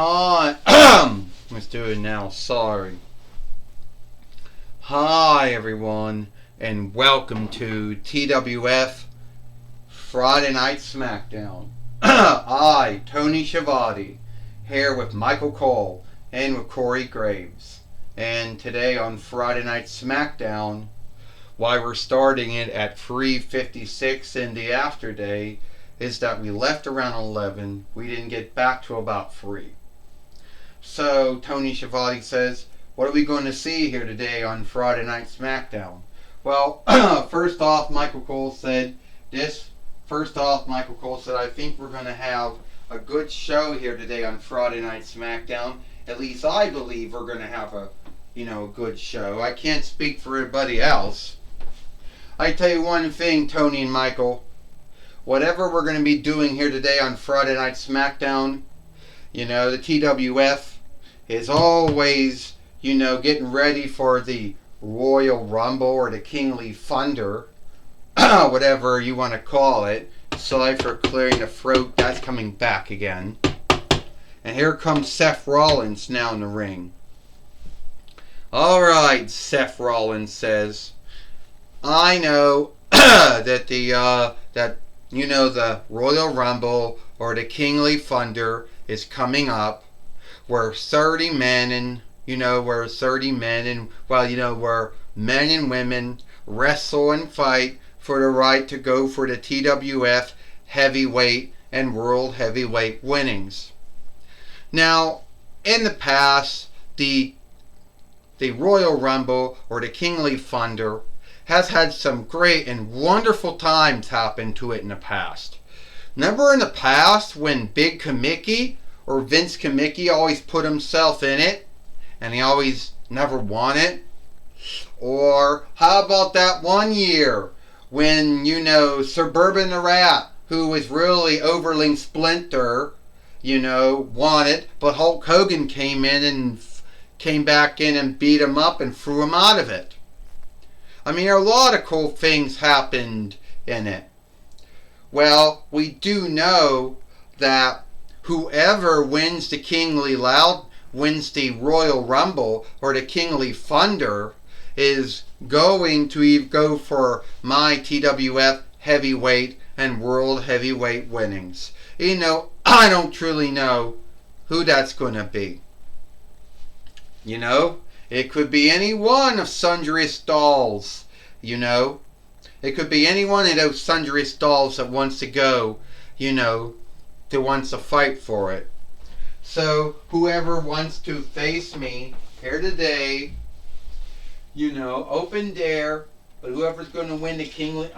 Hi. Let's do it now. Sorry. Hi, everyone, and welcome to TWF Friday Night Smackdown. I, Tony Schiavone, here with Michael Cole and with Corey Graves. And today on Friday Night Smackdown, why we're starting it at 3:56 in the afterday is that we left around 11. We didn't get back to about 3. So Tony Schiavone says, what are we going to see here today on Friday Night Smackdown? Well, first off, Michael Cole said, I think we're going to have a good show here today on Friday Night Smackdown. At least I believe we're going to have a good show. I can't speak for everybody else. I tell you one thing, Tony and Michael. Whatever we're going to be doing here today on Friday Night Smackdown, the TWF is always, getting ready for the Royal Rumble or the Kingly Thunder, whatever you want to call it. Sorry for clearing the throat. That's coming back again. And here comes Seth Rollins now in the ring. Alright, Seth Rollins says, I know that the Royal Rumble or the Kingly Thunder is coming up, where 30 men and where men and women wrestle and fight for the right to go for the TWF heavyweight and world heavyweight winnings. Now, in the past, the Royal Rumble or the Kingly Thunder has had some great and wonderful times happen to it in the past. Remember in the past when Big Kamiki or Vince Kamiki always put himself in it and he always never won it? Or how about that one year when, Suburban the Rat, who was really Overling Splinter, won it, but Hulk Hogan came back in and beat him up and threw him out of it. I mean, a lot of cool things happened in it. Well, we do know that whoever wins the wins the Royal Rumble or the Kingly Thunder is going to go for my TWF heavyweight and world heavyweight winnings. I don't truly know who that's going to be. It could be any one of sundry stalls, It could be any one of those sundry stalls that wants to go, that wants to fight for it. So, whoever wants to face me here today, open dare, but whoever's going to win the Kingly...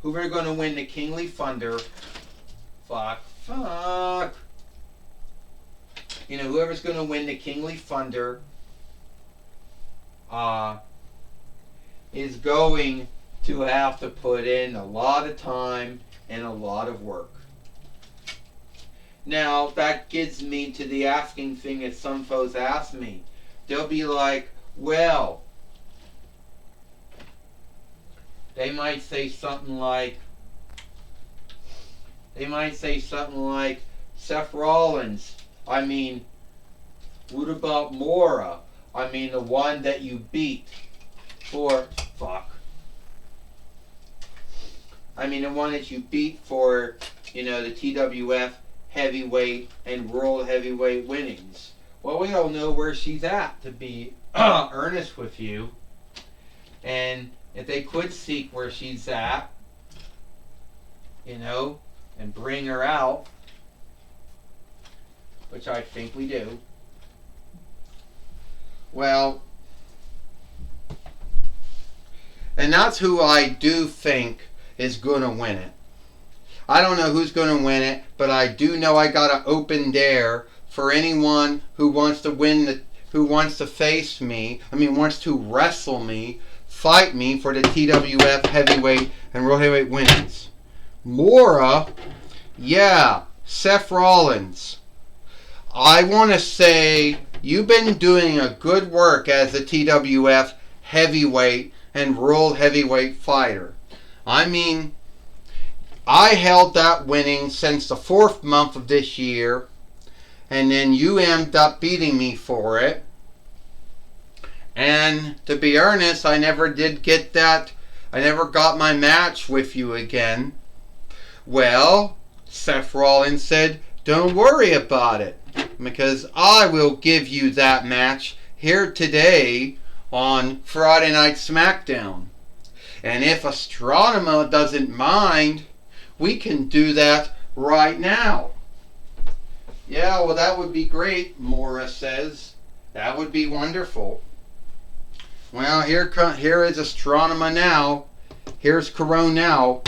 Whoever's going to win the Kingly Thunder... whoever's going to win the Kingly Thunder is going to have to put in a lot of time and a lot of work. Now, that gets me to the asking thing that some folks ask me. They'll be like, well, they might say something like, Seth Rollins, what about Mora? The one that you beat for... the one that you beat for, the TWF heavyweight and world heavyweight winnings. Well, we don't know where she's at, to be earnest with you. And if they could seek where she's at, and bring her out, which I think we do. Well, and that's who I do think is going to win it. I don't know who's going to win it, but I do know I got an open dare for anyone who wants to who wants to face me, wants to wrestle me, fight me for the TWF heavyweight and world heavyweight winnings. Mora, yeah, Seth Rollins. I want to say you've been doing a good work as a TWF heavyweight and world heavyweight fighter. I held that winning since the 4th month of this year, and then you ended up beating me for it. And to be earnest, I never did get that. I never got my match with you again. Well, Seth Rollins said, don't worry about it, because I will give you that match here today on Friday Night Smackdown. And if Astronomer doesn't mind, we can do that right now. Yeah, well, that would be great, Mora says. That would be wonderful. Well, here is Astronomer now. Here's Corone now.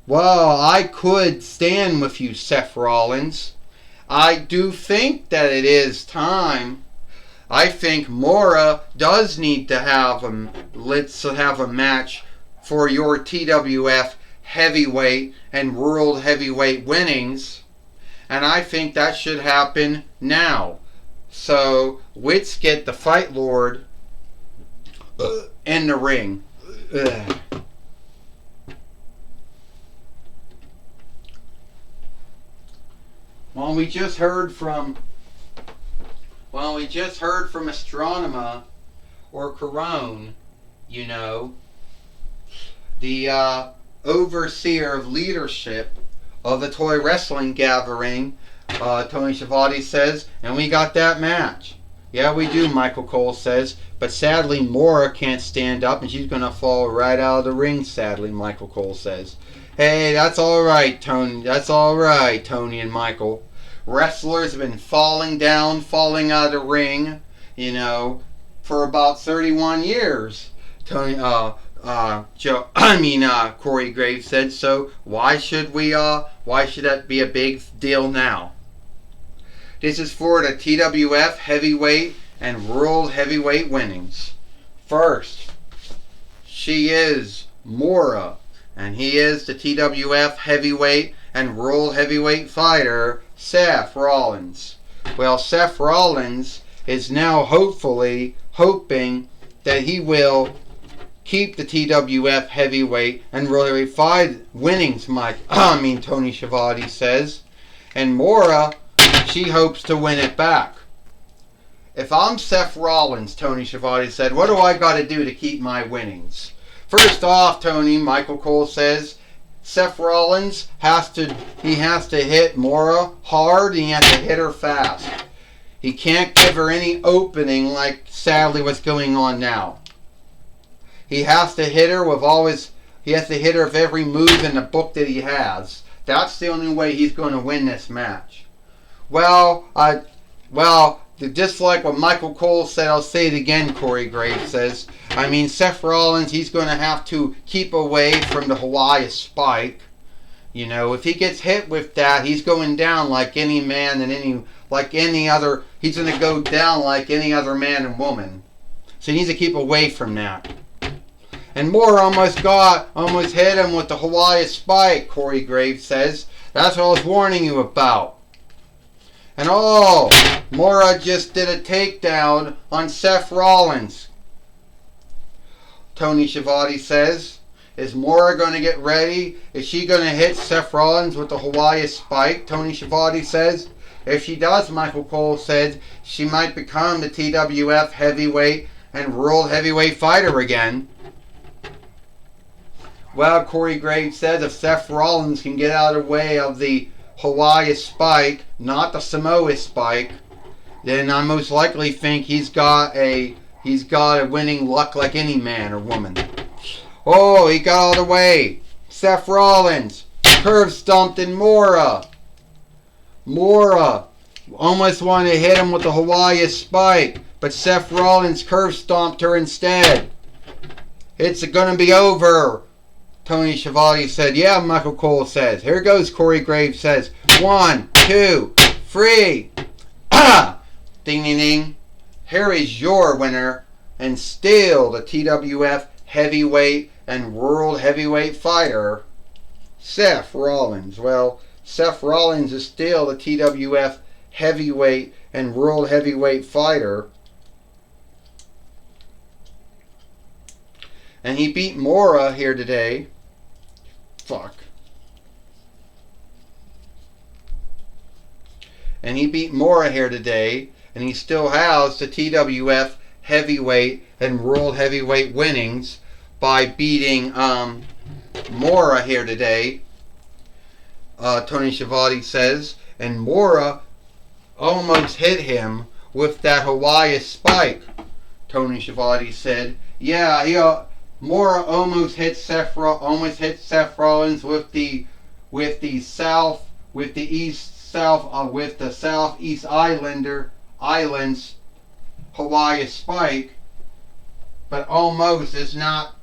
Well, I could stand with you, Seth Rollins. I do think that it is time. I think Mora does need to have let's have a match for your TWF heavyweight and world heavyweight winnings. And I think that should happen now. So let's get the Fight Lord in the ring. Well, we just heard from Astronomer or Corone, you know, the overseer of leadership of the toy wrestling gathering, Tony Schiavone says, and we got that match. Yeah, we do, Michael Cole says, but sadly Mora can't stand up and she's going to fall right out of the ring, sadly, Michael Cole says. Hey, that's alright, Tony. That's alright, Tony and Michael. Wrestlers have been falling out of the ring, you know, for about 31 years. Corey Graves said, so why should that be a big deal now? This is for the TWF heavyweight and world heavyweight winnings. First, she is Mora, and he is the TWF heavyweight and world heavyweight fighter, Seth Rollins. Well, Seth Rollins is now hoping that he will keep the TWF heavyweight and world heavyweight fight winnings, Tony Schiavone says. And Mora, she hopes to win it back. If I'm Seth Rollins, Tony Schiavone said, what do I got to do to keep my winnings? First off, Tony, Michael Cole says, Seth Rollins has to hit Mora hard and he has to hit her fast. He can't give her any opening like sadly what's going on now. He has to hit her with every move in the book that he has. That's the only way he's going to win this match. Just like what Michael Cole said, I'll say it again, Corey Graves says. Seth Rollins, he's going to have to keep away from the Hawaii spike. You know, if he gets hit with that, he's going down like any man and he's going to go down like any other man and woman. So he needs to keep away from that. And Mora almost hit him with the Hawaii spike, Corey Graves says. That's what I was warning you about. And Mora just did a takedown on Seth Rollins. Tony Schiavone says, is Mora going to get ready? Is she going to hit Seth Rollins with the Hawaii spike? Tony Schiavone says. If she does, Michael Cole said, she might become the TWF heavyweight and world heavyweight fighter again. Well, Corey Graves says if Seth Rollins can get out of the way of the Hawaii spike, not the Samoa spike, then I most likely think he's got a winning luck like any man or woman. Oh, he got all the way. Seth Rollins curve stomped in Mora. Mora almost wanted to hit him with the Hawaii spike, but Seth Rollins curve stomped her instead. It's gonna be over, Tony Schiavone said. Yeah, Michael Cole says. Here goes, Corey Graves says. 1, 2, 3. Ah! Ding, ding, ding. Here is your winner, and still the TWF heavyweight and world heavyweight fighter, Seth Rollins. Well, Seth Rollins is still the TWF heavyweight and world heavyweight fighter. And he beat Mora here today. fuck. And he beat Mora here today, and he still has the TWF heavyweight and world heavyweight winnings by beating Mora here today. Tony Schiavone says, and Mora almost hit him with that Hawaii spike. Tony Schiavone said, yeah, Mora almost hit Seth Rollins with the Southeast Islands Hawaii spike, but almost is not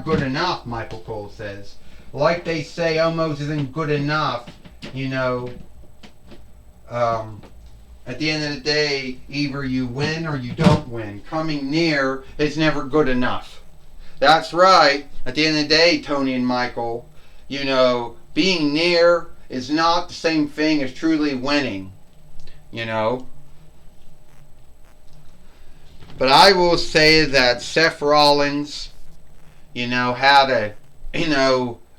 good enough. Michael Cole says, like they say, almost isn't good enough. You know, at the end of the day, either you win or you don't win. Coming near is never good enough. That's right. At the end of the day, Tony and Michael, you know, being near is not the same thing as truly winning, you know. But I will say that Seth Rollins, you know,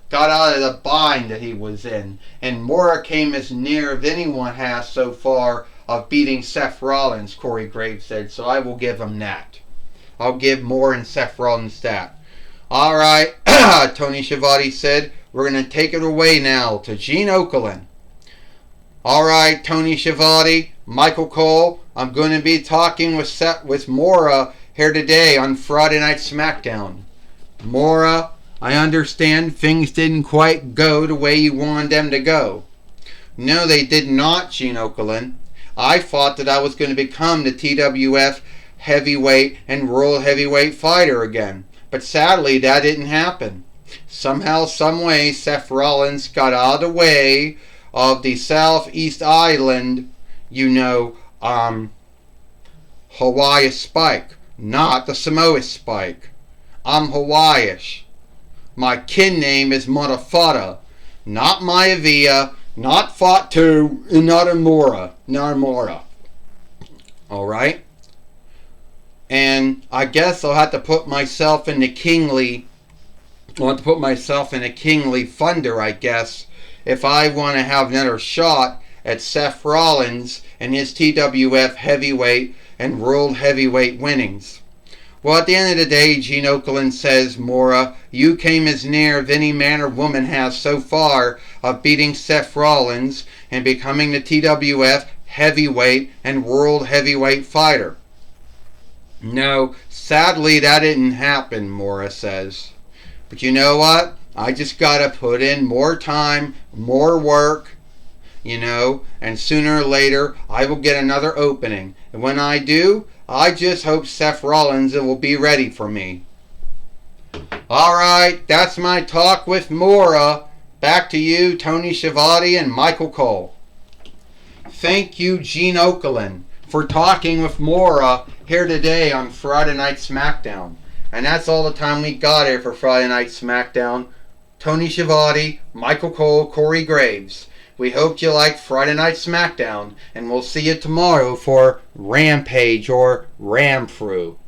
got out of the bind that he was in. And Mora came as near as anyone has so far of beating Seth Rollins, Corey Graves said. So I will give him that. I'll give Mora and Seth Rollins that. All right, Tony Schiavone said, we're going to take it away now to Gene Okerlund. All right, Tony Schiavone, Michael Cole, I'm going to be talking with Mora here today on Friday Night Smackdown. Mora, I understand things didn't quite go the way you wanted them to go. No, they did not, Gene Okerlund. I thought that I was going to become the TWF heavyweight and world heavyweight fighter again. But sadly, that didn't happen. Somehow, someway, Seth Rollins got out of the way of the Southeast Island, you know, Hawaii spike, not the Samoa spike. I'm Hawaiish. My kin name is Matafata, not Maivia, not Fatu, and not Amora. Alright? And I guess I'll have to put myself in the kingly thunder, I guess, if I want to have another shot at Seth Rollins and his TWF heavyweight and world heavyweight winnings. Well, at the end of the day, Gene Okerlund says, Mora, you came as near as any man or woman has so far of beating Seth Rollins and becoming the TWF heavyweight and world heavyweight fighter. No, sadly that didn't happen, Mora says. But you know what? I just gotta put in more time, more work, you know, and sooner or later I will get another opening. And when I do, I just hope Seth Rollins will be ready for me. Alright, that's my talk with Mora. Back to you, Tony Schiavone and Michael Cole. Thank you, Gene Okerlund, for talking with Mora here today on Friday Night Smackdown. And that's all the time we got here for Friday Night Smackdown. Tony Schiavone, Michael Cole, Corey Graves. We hope you like Friday Night Smackdown, and we'll see you tomorrow for Rampage or Ram Through.